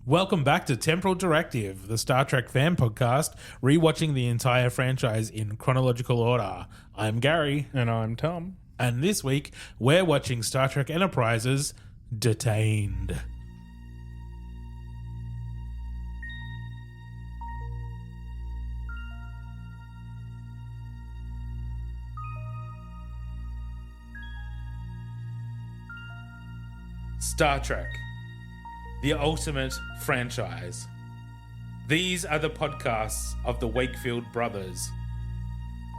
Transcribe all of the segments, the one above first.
Welcome back to Temporal Directive, the Star Trek fan podcast, rewatching the entire franchise in chronological order. I'm Gary. And I'm Tom. And this week, we're watching Star Trek Enterprise's Detained. Star Trek, the ultimate franchise. These are the podcasts of the Wakefield brothers.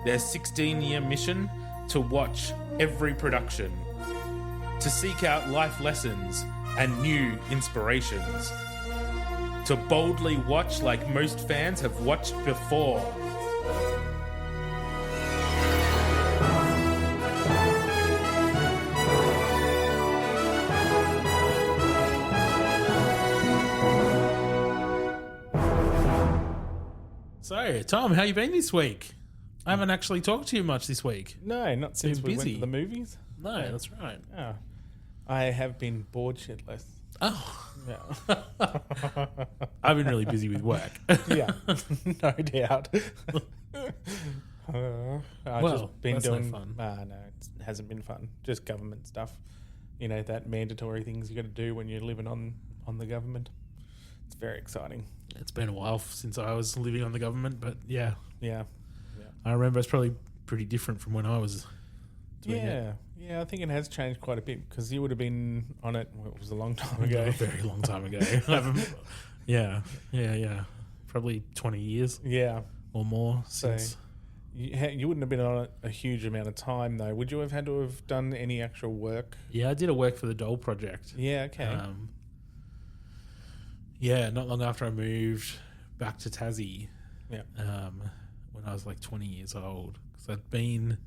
Their 16-year mission to watch every production, to seek out life lessons and new inspirations, to boldly watch like most fans have watched before. So, Tom, how you been this week? I haven't actually talked to you much this week. No, not since we went busy. to the movies. No, that's right. Oh. I have been bored shitless. Oh, Yeah. I've been really busy with work. Yeah, no doubt. I've Well, just been that's no doing fun. No, it hasn't been fun. Just government stuff. You know, that mandatory things you got to do when you're living on the government. It's very exciting. It's been a while since I was living on the government, but yeah, Yeah. I remember it's probably pretty different from when I was doing it. Yeah, I think it has changed quite a bit because you would have been on it. Well, it was a long time A ago. very long time ago. Yeah. Probably 20 years Yeah. or more So since. you wouldn't have been on it a huge amount of time, though. Would you have had to have done any actual work? Yeah, I did a work for the Dole Project. Yeah, okay. Yeah, not long after I moved back to Tassie. Yeah. When I was like 20 years old. Because I'd been...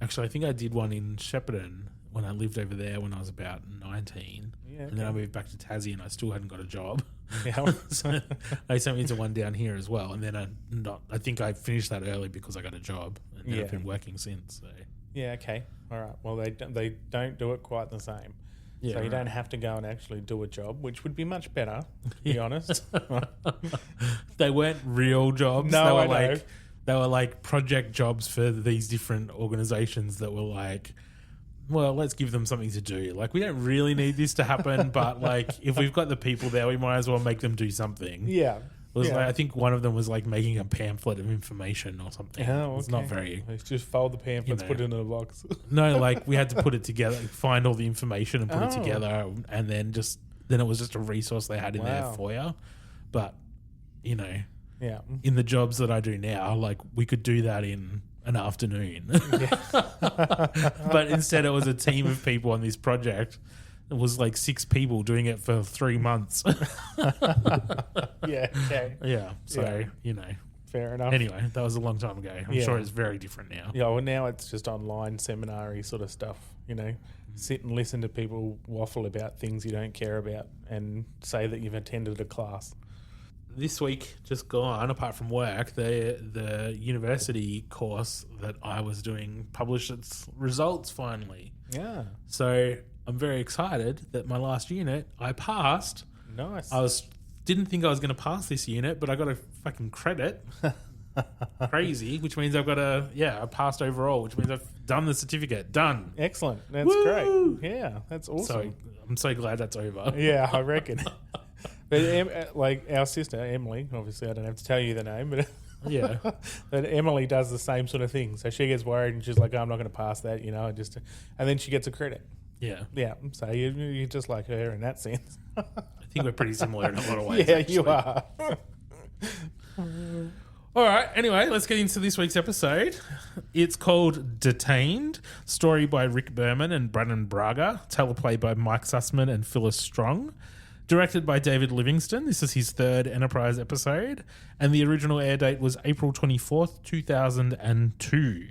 Actually, I think I did one in Shepparton when I lived over there when I was about 19. Yeah, And then I moved back to Tassie and I still hadn't got a job. Yeah. So they sent me to one down here as well. And then I think I finished that early because I got a job. And then I've been working since. So. Yeah, okay. All right. Well, they don't do it quite the same. Yeah, so you don't have to go and actually do a job, which would be much better, to be honest. They weren't real jobs. No, they were I know. They were like project jobs for these different organizations that were like, well, let's give them something to do. Like, we don't really need this to happen, but like, if we've got the people there, we might as well make them do something. Yeah. It was like, I think one of them was like making a pamphlet of information or something. Oh, It's not very... Let's just fold the pamphlets, you know. put it in a box. No, like we had to put it together, find all the information and put it Oh. together, and then it was just a resource they had in their Wow. foyer. But, you know, Yeah. in the jobs that I do now, like we could do that in an afternoon. But instead it was a team of people on this project. It was like 6 people doing it for 3 months. Yeah, okay. Yeah. So, Yeah. you know. Fair enough. Anyway, that was a long time ago. I'm Yeah. sure it's very different now. Yeah, well, now it's just online seminar-y sort of stuff, you know. Sit and listen to people waffle about things you don't care about and say that you've attended a class. This week, just gone, apart from work, the university course that I was doing published its results finally. Yeah. So I'm very excited that my last unit, I passed. Nice. Didn't think I was going to pass this unit, but I got a fucking credit. Crazy, which means I passed overall, which means I've done the certificate. Done. Excellent. That's Woo! great. Yeah, that's awesome. So I'm so glad that's over. Yeah, I reckon. But like our sister, Emily, obviously I don't have to tell you the name, but Yeah. but Emily does the same sort of thing. So she gets worried and she's like, I'm not going to pass that, you know, and then she gets a credit. Yeah. Yeah, so you're just like her in that sense. I think we're pretty similar in a lot of ways. Yeah, actually. you are. All right. Anyway, let's get into this week's episode. It's called Detained, story by Rick Berman and Brannon Braga, teleplay by Mike Sussman and Phyllis Strong, directed by David Livingston. This is his 3rd Enterprise episode, and the original air date was April 24th, 2002.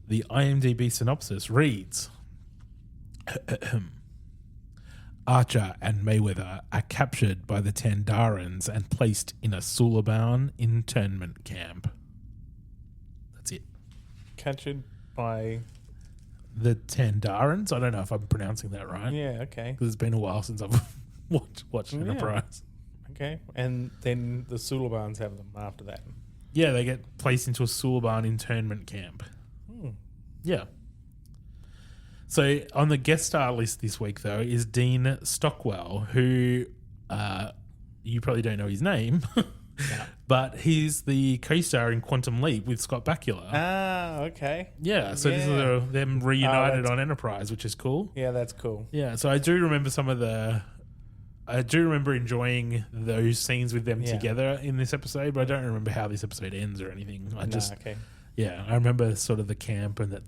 The IMDb synopsis reads... Archer and Mayweather are captured by the Tandarans and placed in a Suliban internment camp. That's it. Captured by... The Tandarans? I don't know if I'm pronouncing that right. Yeah, okay. Because it's been a while since I've watch Enterprise. Okay. And then the Sulibans have them after that. Yeah, they get placed into a Suliban internment camp. Yeah. So on the guest star list this week, though, is Dean Stockwell, who you probably don't know his name, but he's the co-star in Quantum Leap with Scott Bakula. Ah, okay. Yeah, so this is them reunited on Enterprise, which is cool. Yeah, that's cool. Yeah, so I do remember enjoying those scenes with them together in this episode, but I don't remember how this episode ends or anything. I remember sort of the camp and that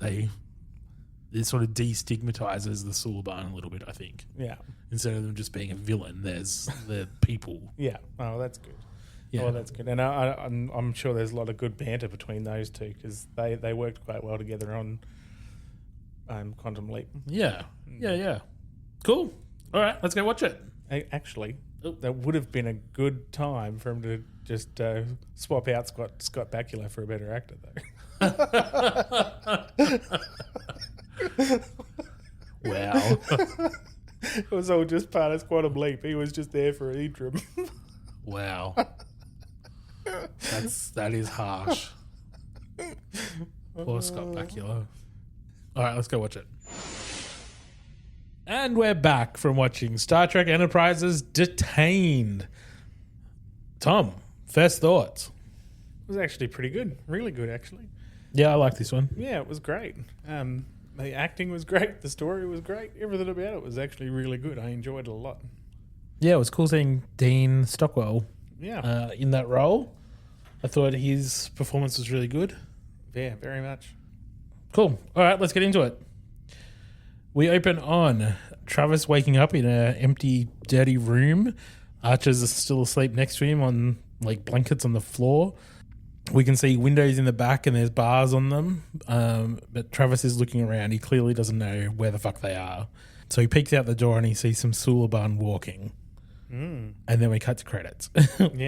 it sort of destigmatizes the Suliban a little bit, I think. Yeah. Instead of them just being a villain, there's the people. Yeah. Oh, that's good. Yeah. Oh, that's good. And I'm sure there's a lot of good banter between those two because they worked quite well together on Quantum Leap. Yeah. Yeah. Cool. All right, let's go watch it. Actually, that would have been a good time for him to just swap out Scott Bakula for a better actor, though. Wow. It was all just part of Quantum Leap. He was just there for an interim. Wow. That is harsh. Poor Scott Bakula. All right, let's go watch it. And we're back from watching Star Trek Enterprise's Detained. Tom, first thoughts? It was actually pretty good. Really good, actually. Yeah, I like this one. Yeah, it was great. The acting was great. The story was great. Everything about it was actually really good. I enjoyed it a lot. Yeah, it was cool seeing Dean Stockwell in that role. I thought his performance was really good. Yeah, very much. Cool. All right, let's get into it. We open on Travis waking up in an empty, dirty room. Archer's still asleep next to him on like blankets on the floor. We can see windows in the back and there's bars on them. But Travis is looking around. He clearly doesn't know where the fuck they are. So he peeks out the door and he sees some Suliban walking. And then we cut to credits,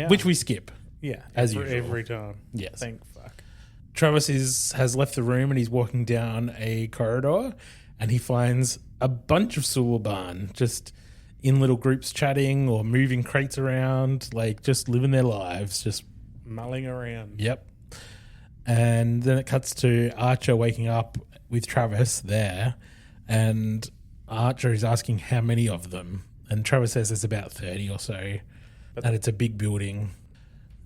which we skip. Yeah, as usual. Every time. Yes. Thank fuck. Travis has left the room and he's walking down a corridor and he finds a bunch of Suliban just in little groups chatting or moving crates around, like just living their lives, just mulling around. Yep. And then it cuts to Archer waking up with Travis there, and Archer is asking how many of them, and Travis says there's about 30 or so, and it's a big building.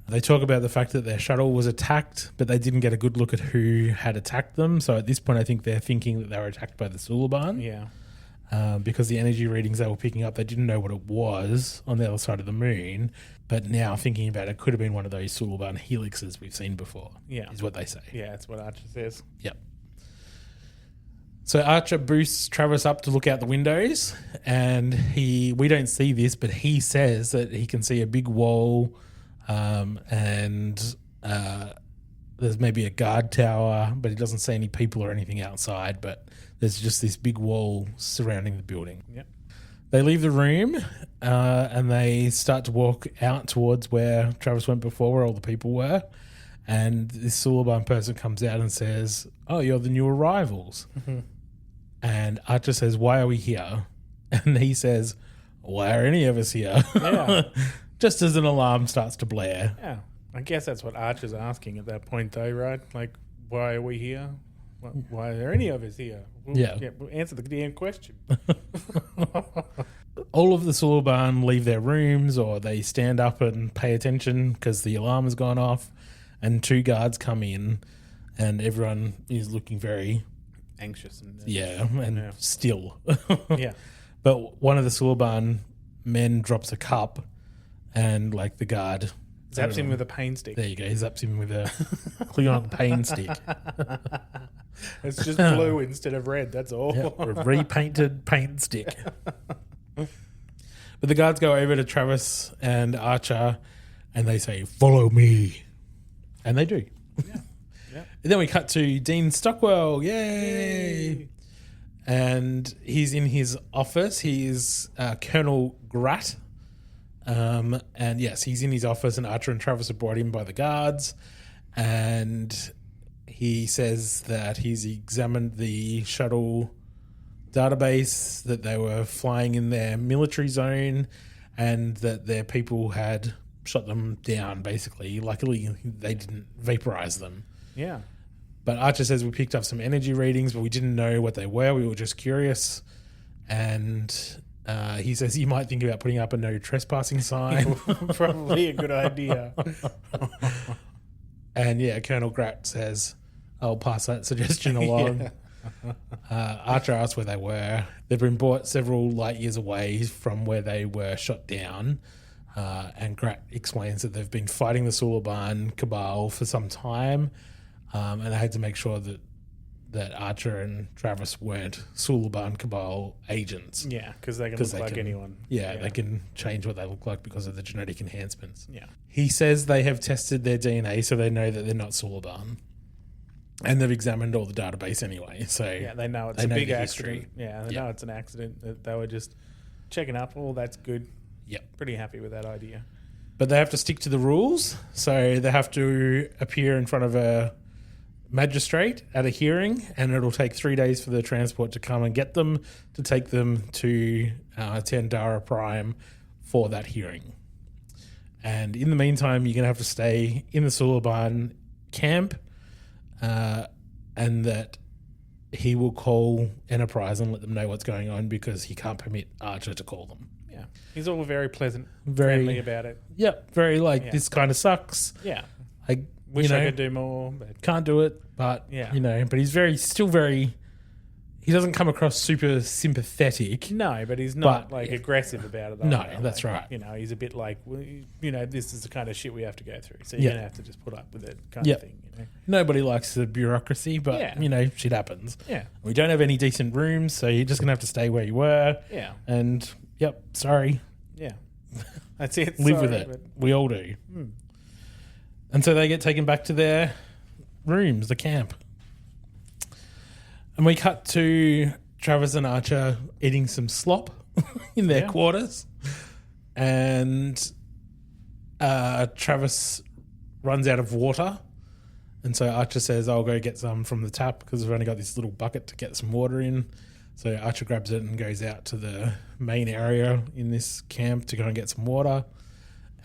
They talk about the fact that their shuttle was attacked, but they didn't get a good look at who had attacked them. So at this point, I think they're thinking that they were attacked by the Suliban. Yeah. Because the energy readings they were picking up, they didn't know what it was on the other side of the moon. But now thinking about it, could have been one of those Suliban helixes we've seen before. Yeah. Is what they say. Yeah, that's what Archer says. Yep. So Archer boosts Travis up to look out the windows, and we don't see this, but he says that he can see a big wall, and there's maybe a guard tower, but he doesn't see any people or anything outside, but there's just this big wall surrounding the building. Yep. They leave the room, and they start to walk out towards where Travis went before, where all the people were. And this Suliban person comes out and says, "Oh, you're the new arrivals." Mm-hmm. And Archer says, "Why are we here?" And he says, "Why are any of us here?" Yeah. Just as an alarm starts to blare. Yeah. I guess that's what Archer's asking at that point, though, right? Like, why are we here? Why are there any of us here? We'll answer the damn question. All of the Suliban leave their rooms, or they stand up and pay attention because the alarm has gone off, and two guards come in, and everyone is looking very anxious and still. Yeah. But one of the Suliban men drops a cup, and like the guard zaps him with a pain stick. There you go. He zaps him with a Klingon pain stick. It's just blue instead of red. That's all. Yep, a repainted paint stick. But the guards go over to Travis and Archer, and they say, "Follow me," and they do. Yeah. Yeah. And then we cut to Dean Stockwell. Yay! And he's in his office. He's Colonel Gratt. And yes, he's in his office, and Archer and Travis are brought in by the guards. And he says that he's examined the shuttle database, that they were flying in their military zone, and that their people had shot them down, basically. Luckily, they didn't vaporize them. Yeah. But Archer says we picked up some energy readings, but we didn't know what they were. We were just curious. And he says you might think about putting up a no trespassing sign. Probably a good idea. And yeah, Colonel Grat says, I'll pass that suggestion along. Archer asks where they were. They've been brought several light years away from where they were shot down. And Grat explains that they've been fighting the Suliban cabal for some time. And they had to make sure that Archer and Travis weren't Suliban cabal agents. Yeah, because they can look like anyone. Yeah, they can change what they look like because of the genetic enhancements. Yeah. He says they have tested their DNA so they know that they're not Suliban. And they've examined all the database anyway. So yeah, they know it's a big accident. Yeah, they know it's an accident. That they were just checking up. Oh, that's good. Yep. Pretty happy with that idea. But they have to stick to the rules. So they have to appear in front of a magistrate at a hearing, and it'll take 3 days for the transport to come and get them to take them to Tandara Prime for that hearing. And in the meantime, you're going to have to stay in the Suliban camp, and that he will call Enterprise and let them know what's going on because he can't permit Archer to call them. Yeah. He's all very pleasant, friendly about it. Yep, very this kind of sucks. Yeah. I Wish I could do more, but can't do it. But but he's still very. He doesn't come across super sympathetic. No, but he's not aggressive about it. No, that's right. He's a bit like, well, this is the kind of shit we have to go through. So you're gonna have to just put up with it, kind of thing. Nobody likes the bureaucracy, but shit happens. Yeah, we don't have any decent rooms, so you're just gonna have to stay where you were. Yeah, and sorry. Yeah, that's it. Live with it. We all do. And so they get taken back to their rooms, the camp. And we cut to Travis and Archer eating some slop in their quarters. And Travis runs out of water. And so Archer says, I'll go get some from the tap because we've only got this little bucket to get some water in. So Archer grabs it and goes out to the main area in this camp to go and get some water.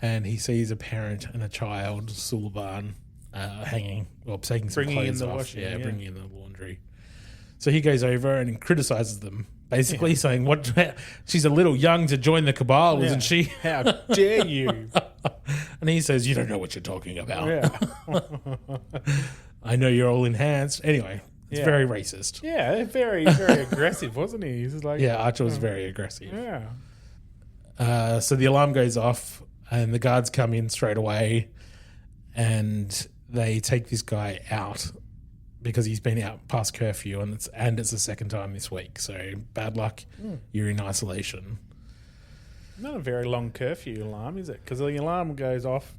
And he sees a parent and a child, Suliban, taking some clothes off. Washing, bringing in the laundry. So he goes over and criticizes them, basically saying, "What? She's a little young to join the cabal, isn't she? How dare you?" And he says, "You don't know what you're talking about. Yeah. I know you're all enhanced." Anyway, it's very racist. Yeah, very, very aggressive, wasn't he? He's like, Archer was very aggressive. Yeah. So the alarm goes off. And the guards come in straight away and they take this guy out because he's been out past curfew and it's the second time this week. So bad luck. You're in isolation. Not a very long curfew alarm, is it? Because the alarm goes off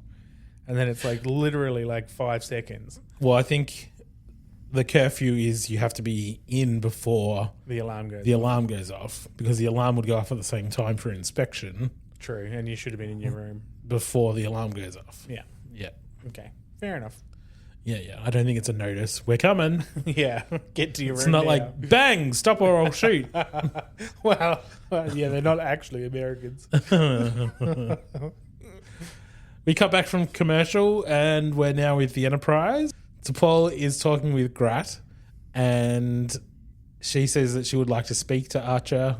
and then it's literally 5 seconds. Well, I think the curfew is you have to be in before the alarm goes off because the alarm would go off at the same time for inspection. True, and you should have been in your room before the alarm goes off. Yeah. Yeah. Okay. Fair enough. Yeah. I don't think it's a notice. We're coming. Yeah. Get to your room. It's not like bang, stop or I'll shoot. well, they're not actually Americans. We cut back from commercial and we're now with the Enterprise. T'Pol is talking with Grat and she says that she would like to speak to Archer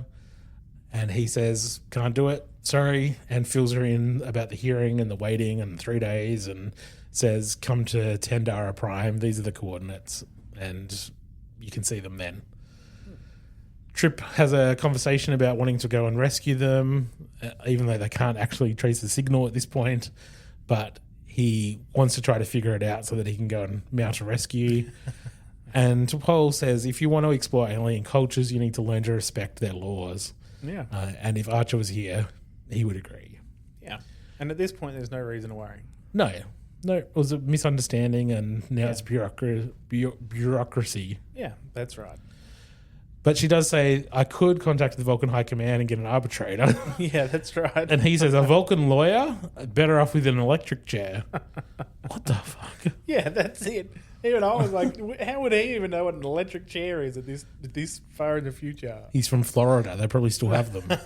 and he says, can't do it. Sorry, and fills her in about the hearing and the waiting and 3 days and says, come to Tandara Prime. These are the coordinates and you can see them then. Trip has a conversation about wanting to go and rescue them, even though they can't actually trace the signal at this point, but he wants to try to figure it out so that he can go and mount a rescue. And T'Pol says, if you want to explore alien cultures, you need to learn to respect their laws. Yeah. And if Archer was here, he would agree. Yeah. And at this point, there's no reason to worry. No, it was a misunderstanding, and now it's bureaucracy. Yeah, that's right. But she does say, I could contact the Vulcan High Command and get an arbitrator. Yeah, that's right. And he says, a Vulcan lawyer? Better off with an electric chair. What the fuck? Yeah, that's it. Even I was like, how would he even know what an electric chair is at this far in the future? He's from Florida. They probably still have them.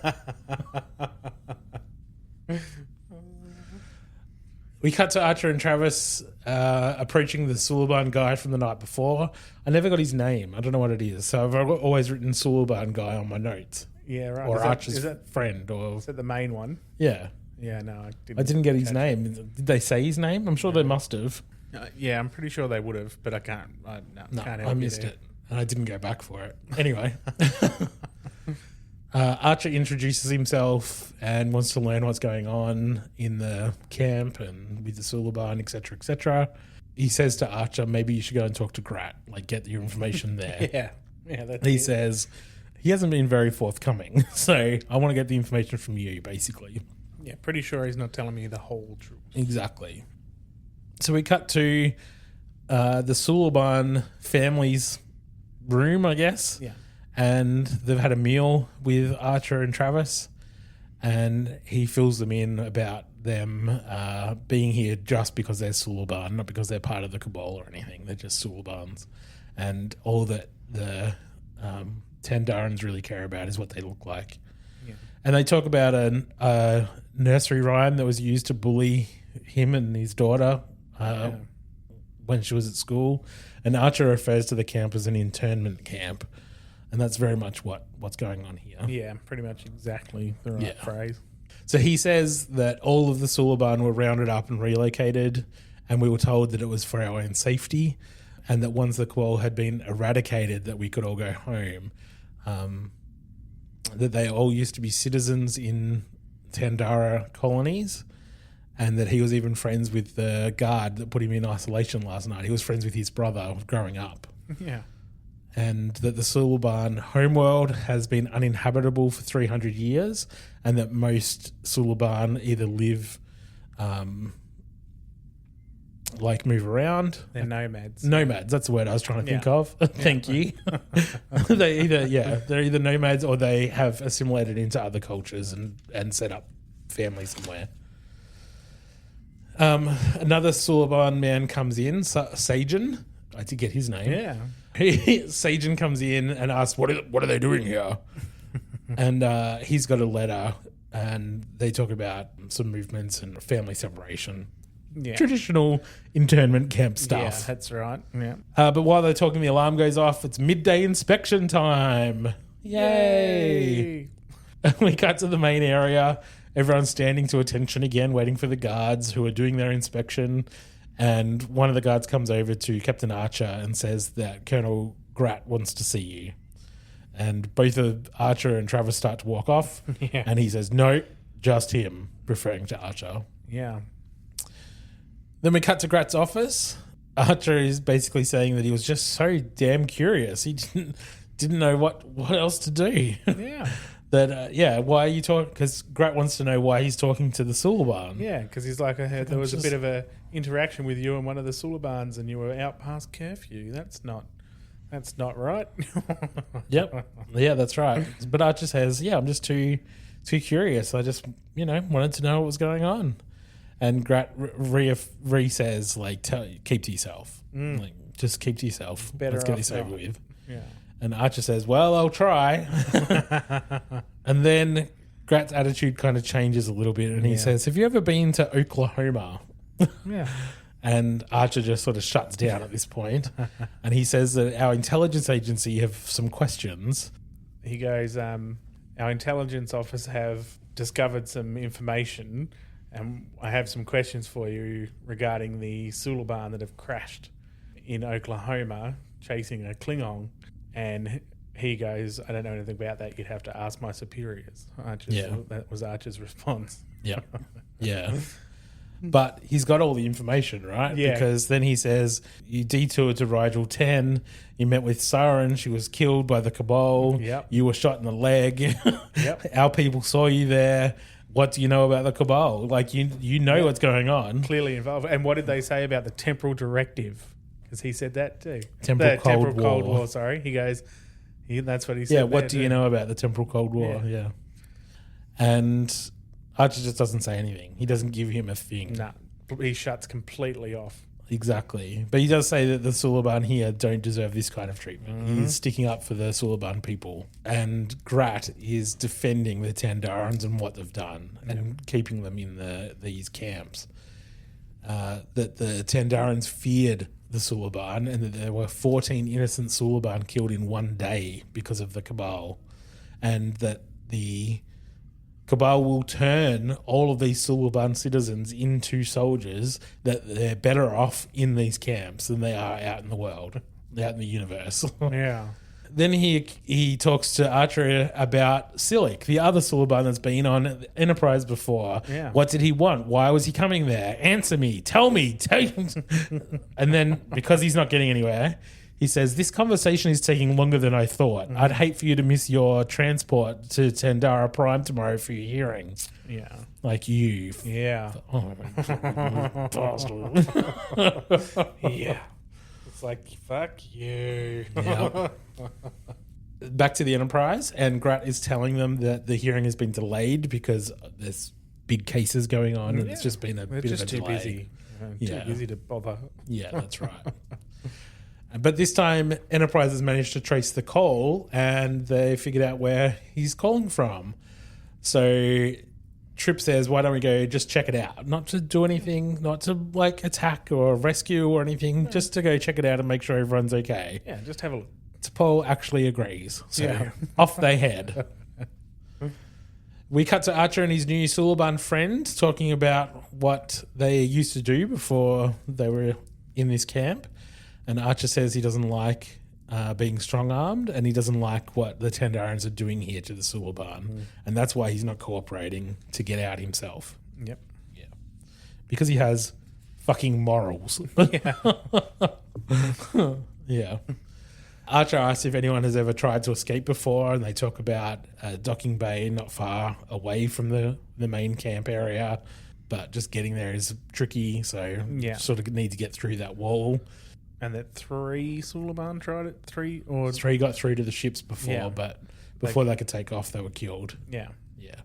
We cut to Archer and Travis approaching the Suliban guy from the night before. I never got his name. I don't know what it is. So I've always written Suliban guy on my notes. Yeah, right. Or Archer's friend. Or Is that the main one? Yeah. Yeah, no, I didn't get his name. Did they say his name? I'm sure they must have. Yeah, I'm pretty sure they would have, but I can't. I missed it. And I didn't go back for it. Anyway. Archer introduces himself and wants to learn what's going on in the camp and with the Suliban, etc., etc. He says to Archer, maybe you should go and talk to Grat, like get your information there. He says he hasn't been very forthcoming, so I want to get the information from you, basically. Yeah, pretty sure he's not telling me the whole truth. Exactly. So we cut to the Suliban family's room, I guess. Yeah. And they've had a meal with Archer and Travis, and he fills them in about them being here just because they're Suliban, not because they're part of the Cabal or anything. They're just Sulibans. And all that the Tandarans really care about is what they look like. Yeah. And they talk about a nursery rhyme that was used to bully him and his daughter when she was at school. And Archer refers to the camp as an internment camp. And that's very much what's going on here. Yeah, pretty much exactly the right phrase. So he says that all of the Suliban were rounded up and relocated, and we were told that it was for our own safety, and that once the Cabal had been eradicated, that we could all go home. That they all used to be citizens in Tandara colonies, and that he was even friends with the guard that put him in isolation last night. He was friends with his brother growing up. Yeah. And that the Suliban homeworld has been uninhabitable for 300 years, and that most Suliban either live, move around. They're nomads. Nomads, that's the word I was trying to think of. Thank you. They're either nomads or they have assimilated into other cultures and set up families somewhere. Another Suliban man comes in, Sajin. I did get his name. Yeah. Sajin comes in and asks, what are they doing here? And he's got a letter, and they talk about some movements and family separation. Yeah. Traditional internment camp stuff. Yeah, that's right. Yeah. But while they're talking, the alarm goes off. It's midday inspection time. Yay! We cut to the main area. Everyone's standing to attention again, waiting for the guards who are doing their inspection. And one of the guards comes over to Captain Archer and says that Colonel Grat wants to see you. And both of Archer and Travis start to walk off. Yeah. And he says, no, just him, referring to Archer. Yeah. Then we cut to Grat's office. Archer is basically saying that he was just so damn curious. He didn't know what else to do. Yeah. Why are you talking? Because Grat wants to know why he's talking to the Suliban. Yeah, because he's like, I heard there was a bit of a interaction with you and one of the Sulibans, and you were out past curfew. That's not right. Yep. Yeah, that's right. But Archer says, I'm just too curious. I just, wanted to know what was going on. And Grat re says, keep to yourself. Just keep to yourself. Let's get this over with. Yeah. And Archer says, well, I'll try. And then Grat's attitude kind of changes a little bit, and he says, have you ever been to Oklahoma? Yeah. And Archer just sort of shuts down at this point. And he says that our intelligence agency have some questions. He goes, our intelligence office have discovered some information, and I have some questions for you regarding the Suliban that have crashed in Oklahoma chasing a Klingon. And he goes, I don't know anything about that. You'd have to ask my superiors. That was Archer's response. Yeah. Yeah. But he's got all the information, right? Yeah. Because then he says, you detoured to Rigel 10. You met with Saren. She was killed by the Cabal. Yep. You were shot in the leg. Yep. Our people saw you there. What do you know about the Cabal? You know what's going on. Clearly involved. And what did they say about the Temporal Directive? Because he said that too. Temporal Cold War, sorry. He goes, that's what he said. Yeah, what do you know about the Temporal Cold War? Yeah. And Archer just doesn't say anything. He doesn't give him a thing. No, he shuts completely off. Exactly. But he does say that the Suliban here don't deserve this kind of treatment. Mm-hmm. He's sticking up for the Suliban people. And Grat is defending the Tandarans and what they've done and keeping them in these camps. that the Tandarans feared the Suliban and that there were 14 innocent Suliban killed in one day because of the Cabal, and that the Cabal will turn all of these Suliban citizens into soldiers, that they're better off in these camps than they are out in the world, out in the universe. Yeah. Then he talks to Archer about Silic, the other Suliban that's been on Enterprise before. Yeah. What did he want? Why was he coming there? Answer me. Tell me. And then, because he's not getting anywhere, he says, this conversation is taking longer than I thought. I'd hate for you to miss your transport to Tandara Prime tomorrow for your hearing. Yeah. Like you. Yeah. Oh, bastard. Yeah. It's like, fuck you. Yeah. Back to the Enterprise, and Grat is telling them that the hearing has been delayed because there's big cases going on, and it's just been a bit of a delay. Busy. Too busy to bother. Yeah, that's right. But this time, Enterprise has managed to trace the call, and they figured out where he's calling from. So Trip says, why don't we go just check it out? Not to do anything, not to like attack or rescue or anything, just to go check it out and make sure everyone's okay. Yeah, just have a look. T'Pol actually agrees. So Yeah. off they head. We cut to Archer and his new Suliban friend talking about what they used to do before they were in this camp. And Archer says he doesn't like being strong-armed, and he doesn't like what the Tandarans are doing here to the Suliban. And that's why he's not cooperating to get out himself. Yep. Yeah. Because he has fucking morals. Yeah. Yeah. Archer asks if anyone has ever tried to escape before, and they talk about docking bay not far away from the main camp area, but just getting there is tricky, so sort of need to get through that wall. And that 3 Suliban tried it? 3 or 3 got through to the ships before, but before they could take off, they were killed. Yeah. Yeah.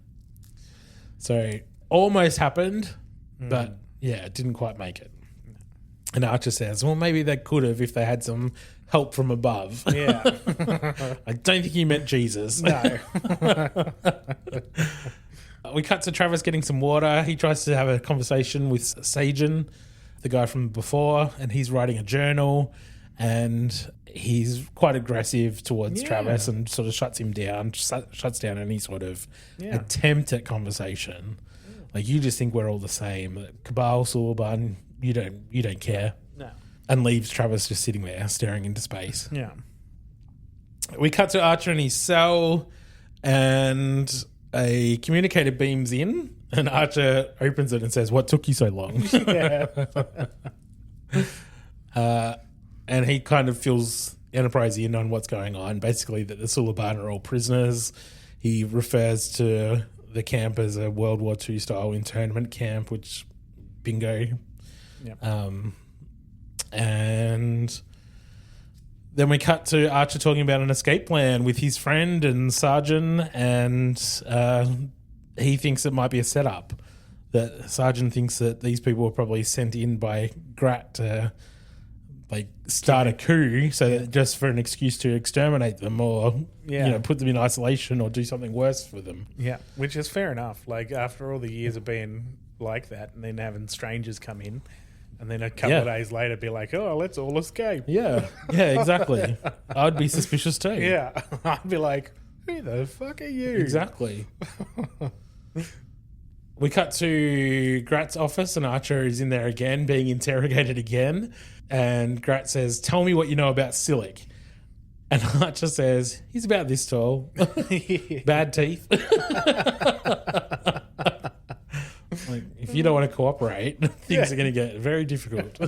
So almost happened, but yeah, it didn't quite make it. And Archer says, well, maybe they could have if they had some help from above. Yeah. I don't think he meant Jesus. No. We cut to Travis getting some water. He tries to have a conversation with Sajan, the guy from before, and he's writing a journal, and he's quite aggressive towards Travis and sort of shuts him down, shuts down any sort of attempt at conversation. Like, you just think we're all the same. Cabal, Suliban, you don't care. No. And leaves Travis just sitting there staring into space. Yeah. We cut to Archer in his cell, and a communicator beams in, and Archer opens it and says, what took you so long? And he kind of fills Enterprise in on what's going on. Basically, that the Suliban are all prisoners. He refers to the camp as a World War II style internment camp, which, bingo. Yep. And then we cut to Archer talking about an escape plan with his friend and Sergeant, and he thinks it might be a setup. That Sergeant thinks that these people were probably sent in by Grat to like start a coup, so that just for an excuse to exterminate them or put them in isolation or do something worse for them. Yeah, which is fair enough. Like, after all the years of being like that, and then having strangers come in, and then a couple of days later be like, oh, let's all escape. Yeah, exactly. I'd be suspicious too. Yeah, I'd be like, who the fuck are you? Exactly. We cut to Grat's office, and Archer is in there again, being interrogated again. And Grat says, tell me what you know about Silic. And Archer says, he's about this tall. Bad teeth. Like, if you don't want to cooperate, things are going to get very difficult.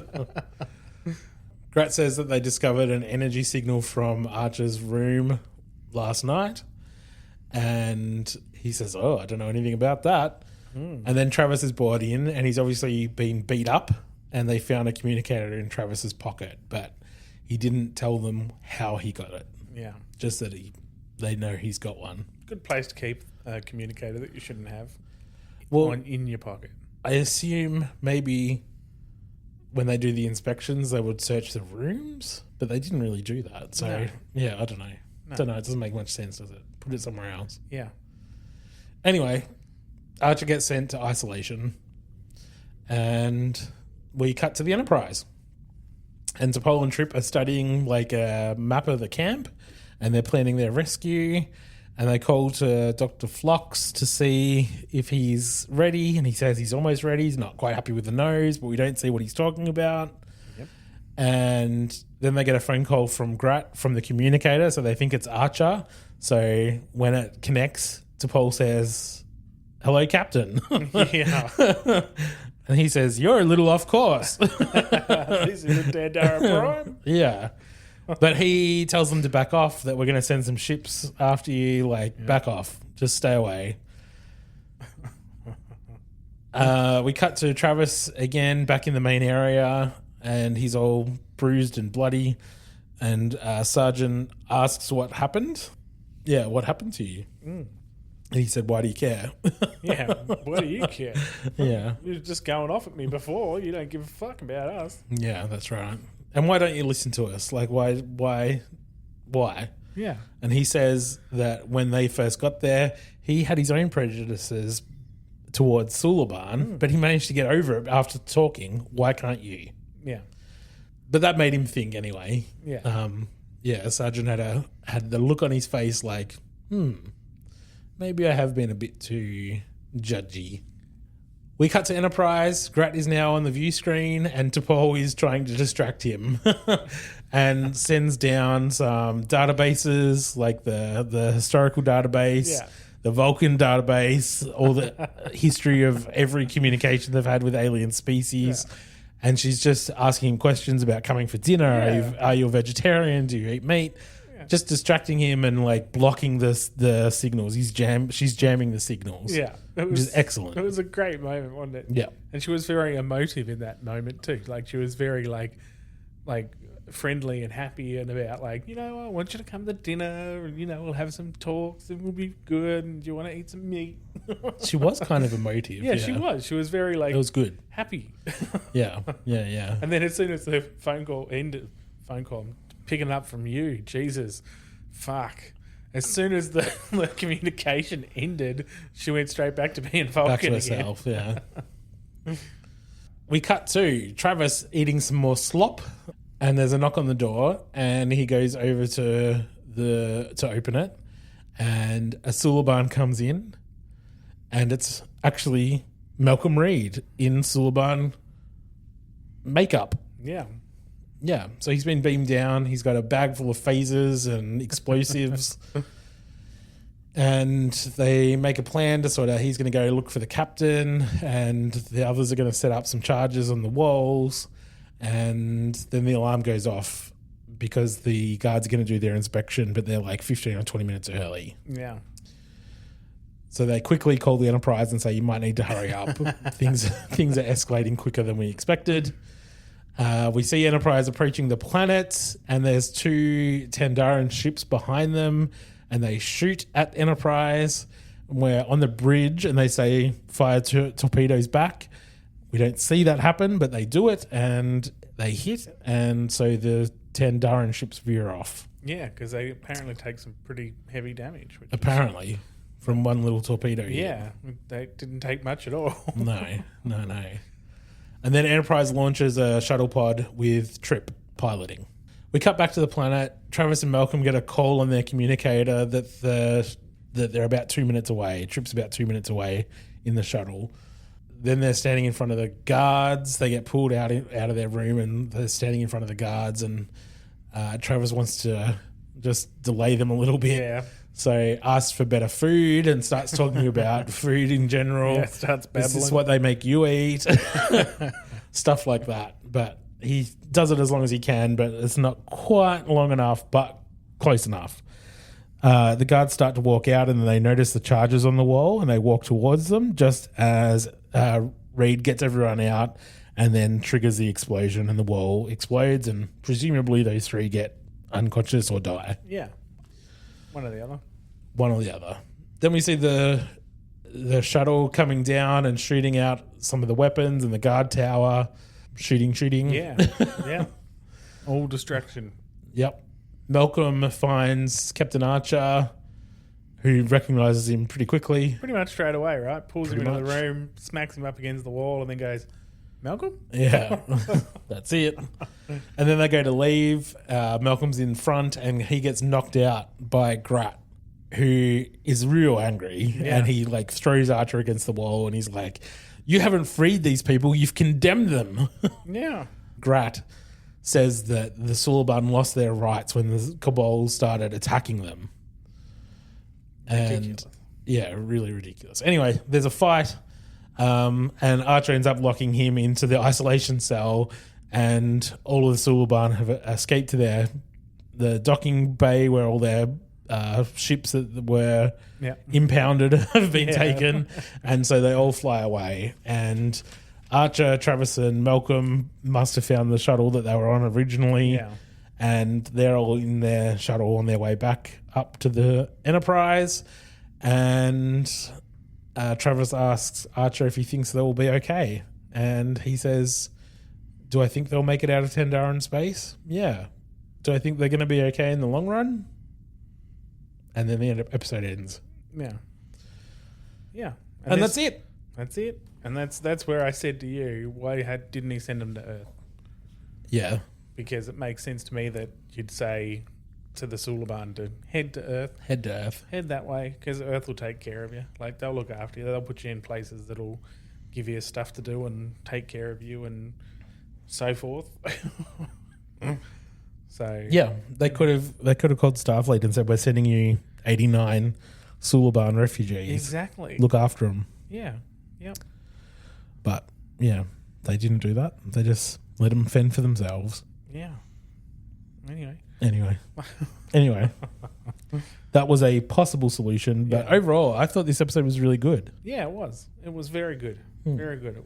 Grat says that they discovered an energy signal from Archer's room last night. And he says, I don't know anything about that. And then Travis is brought in, and he's obviously been beat up, and they found a communicator in Travis's pocket, but he didn't tell them how he got it. Yeah. Just that they know he's got one. Good place to keep a communicator that you shouldn't have in your pocket. I assume maybe when they do the inspections, they would search the rooms, but they didn't really do that. So, I don't know. No. Don't know. It doesn't make much sense, does it? Put it somewhere else. Yeah. Anyway, Archer gets sent to isolation, and we cut to the Enterprise. And T'Pol and Trip are studying like a map of the camp, and they're planning their rescue. And they call to Dr. Phlox to see if he's ready. And he says he's almost ready. He's not quite happy with the nose, but we don't see what he's talking about. Yep. And then they get a phone call from Grat from the communicator. So they think it's Archer. So when it connects, T'Pol says, "Hello, Captain." Yeah. And he says, "You're a little off course." This is a Tandaran Prime. Yeah. But he tells them to back off, that we're going to send some ships after you, back off. Just stay away. We cut to Travis again back in the main area, and he's all bruised and bloody. And Sergeant asks what happened. Yeah, what happened to you? And he said, "Why do you care?" Yeah, why do you care? Yeah. You were just going off at me before. You don't give a fuck about us. Yeah, that's right. And why don't you listen to us? Like, why? Yeah. And he says that when they first got there, he had his own prejudices towards Suliban, but he managed to get over it after talking. Why can't you? Yeah. But that made him think anyway. Yeah. Sergeant had the look on his face like, maybe I have been a bit too judgy. We cut to Enterprise. Grat is now on the view screen, and T'Pol is trying to distract him and sends down some databases, like the historical database, the Vulcan database, all the history of every communication they've had with alien species. Yeah. And she's just asking him questions about coming for dinner. Yeah. Are you a vegetarian? Do you eat meat? Just distracting him and blocking the signals. She's jamming the signals. Yeah, which is excellent. It was a great moment, wasn't it? Yeah, and she was very emotive in that moment too. Like she was very like friendly and happy and about I want you to come to dinner and we'll have some talks and we'll be good and do you want to eat some meat? She was kind of emotive. Yeah, she was. She was very it was good, happy. Yeah. And then as soon as the phone call ended, picking up from you, Jesus, fuck. As soon as the communication ended, she went straight back to being Vulcan back to herself, again. Yeah. We cut to Travis eating some more slop, and there's a knock on the door, and he goes over to open it, and a Suliban comes in, and it's actually Malcolm Reed in Suliban makeup. Yeah. Yeah, so he's been beamed down. He's got a bag full of phasers and explosives. And they make a plan to he's going to go look for the captain, and the others are going to set up some charges on the walls. And then the alarm goes off because the guards are going to do their inspection, but they're 15 or 20 minutes early. Yeah. So they quickly call the Enterprise and say, "You might need to hurry up. Things are escalating quicker than we expected." We see Enterprise approaching the planet, and there's 2 Tandaran ships behind them, and they shoot at Enterprise. We're on the bridge, and they say, "Fire torpedoes back." We don't see that happen, but they do it, and they hit, and so the Tandaran ships veer off. Yeah, because they apparently take some pretty heavy damage. Apparently, from one little torpedo. Yeah, they didn't take much at all. No. And then Enterprise launches a shuttle pod with Trip piloting. We cut back to the planet. Travis and Malcolm get a call on their communicator that they're about 2 minutes away. Trip's about 2 minutes away in the shuttle. Then they're standing in front of the guards. They get pulled out of their room, and they're standing in front of the guards. And Travis wants to just delay them a little bit. Yeah. So asks for better food and starts talking about food in general. Yeah, starts babbling. This is what they make you eat. Stuff like that. But he does it as long as he can, but it's not quite long enough, but close enough. The guards start to walk out, and they notice the charges on the wall, and they walk towards them just as Reed gets everyone out and then triggers the explosion, and the wall explodes, and presumably those 3 get unconscious or die. Yeah. One or the other. Then we see the shuttle coming down and shooting out some of the weapons in the guard tower. Shooting. Yeah. Yeah. All distraction. Yep. Malcolm finds Captain Archer, who recognises him pretty quickly. Pretty much straight away, right? Pulls him into the room, smacks him up against the wall, and then goes, Malcolm? Yeah, that's it. And then they go to leave. Malcolm's in front, and he gets knocked out by Grat, who is real angry, and he like throws Archer against the wall, and he's like, "You haven't freed these people; you've condemned them." Yeah. Grat says that the Suliban lost their rights when the Cabal started attacking them, and really ridiculous. Anyway, there's a fight. And Archer ends up locking him into the isolation cell, and all of the Suliban have escaped to the docking bay where all their ships that were impounded have been taken, and so they all fly away. And Archer, Travis, and Malcolm must have found the shuttle that they were on originally, and they're all in their shuttle on their way back up to the Enterprise, and Travis asks Archer if he thinks they'll be okay. And he says, do I think they'll make it out of Tandaran space? Yeah. Do I think they're going to be okay in the long run? And then the episode ends. Yeah. Yeah. And that's it. That's it. And that's where I said to you, why didn't he send them to Earth? Yeah. Because it makes sense to me that you'd say to the Suliban to head to Earth. Head to Earth. Head that way, because Earth will take care of you. Like, they'll look after you. They'll put you in places that'll give you stuff to do and take care of you and so forth. So yeah, they could have called Starfleet and said, we're sending you 89 Suliban refugees. Exactly. Look after them. Yeah. Yep. But yeah, they didn't do that. They just let them fend for themselves. Yeah. Anyway, that was a possible solution, but overall, I thought this episode was really good. Yeah, it was. It was very good. Very good.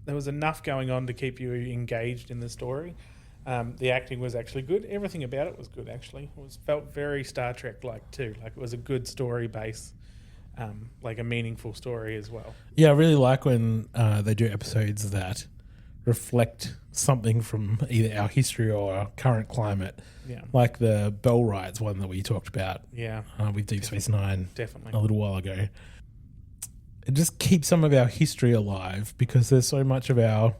There was enough going on to keep you engaged in the story. The acting was actually good. Everything about it was good, actually. It felt very Star Trek-like too. Like, it was a good story base, like a meaningful story as well. Yeah, I really like when they do episodes that reflect something from either our history or our current climate. Yeah. Like the Bell Riots one that we talked about with Deep Space Nine definitely a little while ago. It just keeps some of our history alive, because there's so much of our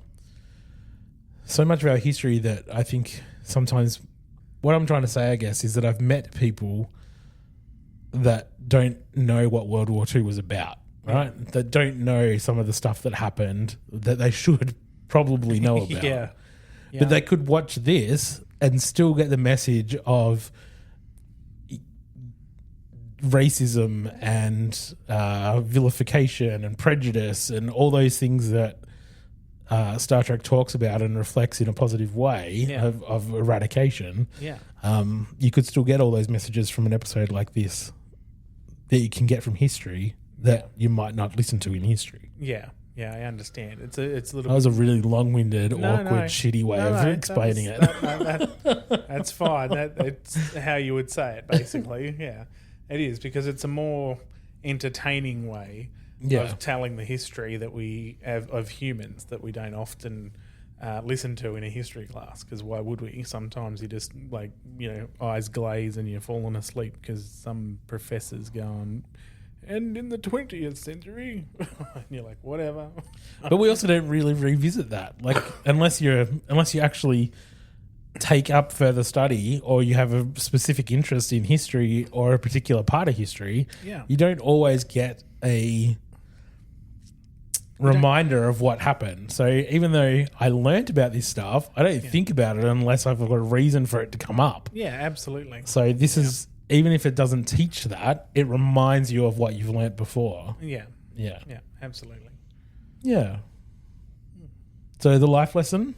history that I think sometimes, what I'm trying to say, I guess, is that I've met people that don't know what World War II was about, right? That don't know some of the stuff that happened that they should probably know about. Yeah. But they could watch this and still get the message of racism and vilification and prejudice and all those things that Star Trek talks about and reflects in a positive way of eradication. Yeah. You could still get all those messages from an episode like this that you can get from history that you might not listen to in history. Yeah. Yeah, I understand. It's a little. That was a really long-winded, awkward, shitty way of explaining it. That's fine. That's how you would say it, basically. Yeah, it is, because it's a more entertaining way of telling the history that we have of humans that we don't often listen to in a history class. Because why would we? Sometimes you just eyes glaze and you're falling asleep because some professor's going, and in the 20th century, and you're like, whatever. But we also don't really revisit that, like unless you actually take up further study or you have a specific interest in history or a particular part of history. Yeah. You don't always get a reminder of what happened. So even though I learnt about this stuff, I don't think about it unless I've got a reason for it to come up. Yeah, absolutely. So this is. Even if it doesn't teach that, it reminds you of what you've learnt before. Yeah. Yeah. Yeah, absolutely. Yeah. So the life lesson?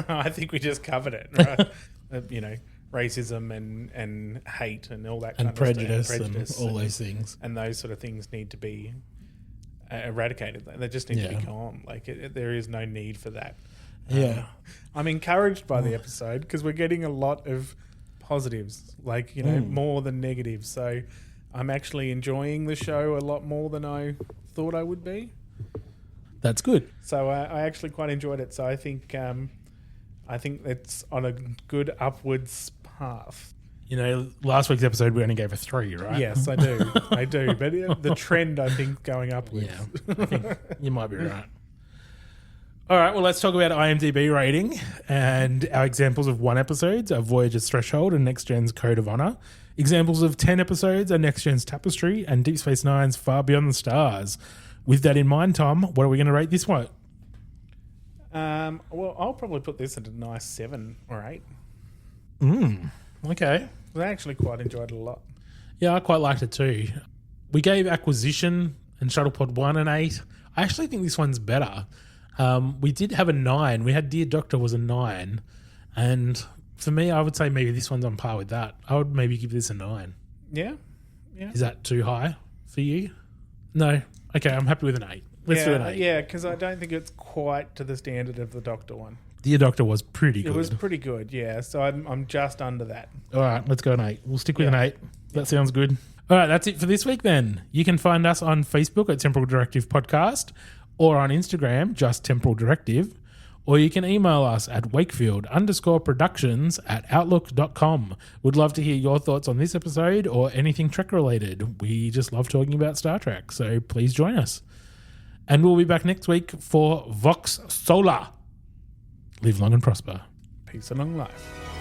I think we just covered it, right? Racism and hate and all that kind of prejudice stuff. And all those things. And those sort of things need to be eradicated. They just need to be gone. Like, there is no need for that. Yeah. I'm encouraged by the episode because we're getting a lot of positives, more than negatives. So I'm actually enjoying the show a lot more than I thought I would be. That's good. So I actually quite enjoyed it. So I think it's on a good upwards path. Last week's episode we only gave a 3, right? Yes, I do. I do. But the trend, I think, going upwards. Yeah, I think you might be right. All right, well, let's talk about IMDb rating and our examples of 1 episodes are Voyager's Threshold and Next Gen's Code of Honor. Examples of 10 episodes are Next Gen's Tapestry and Deep Space Nine's Far Beyond the Stars. With that in mind, Tom, what are we going to rate this one? Well, I'll probably put this at a nice 7 or 8. Okay. I actually quite enjoyed it a lot. Yeah, I quite liked it too. We gave Acquisition and Shuttlepod 1 an 8. I actually think this one's better. We did have a 9. We had Dear Doctor was a 9. And for me, I would say maybe this one's on par with that. I would maybe give this a 9. Yeah. Is that too high for you? No. Okay, I'm happy with an 8. Let's do an 8. Yeah, because I don't think it's quite to the standard of the Doctor one. Dear Doctor was pretty good. It was pretty good, yeah. So I'm just under that. All right, let's go an 8. We'll stick with an 8. That sounds good. All right, that's it for this week then. You can find us on Facebook at Temporal Directive Podcast or on Instagram, just Temporal Directive, or you can email us at wakefield_productions@outlook.com. We'd love to hear your thoughts on this episode or anything Trek related. We just love talking about Star Trek, so please join us. And we'll be back next week for Vox Solar. Live long and prosper. Peace and long life.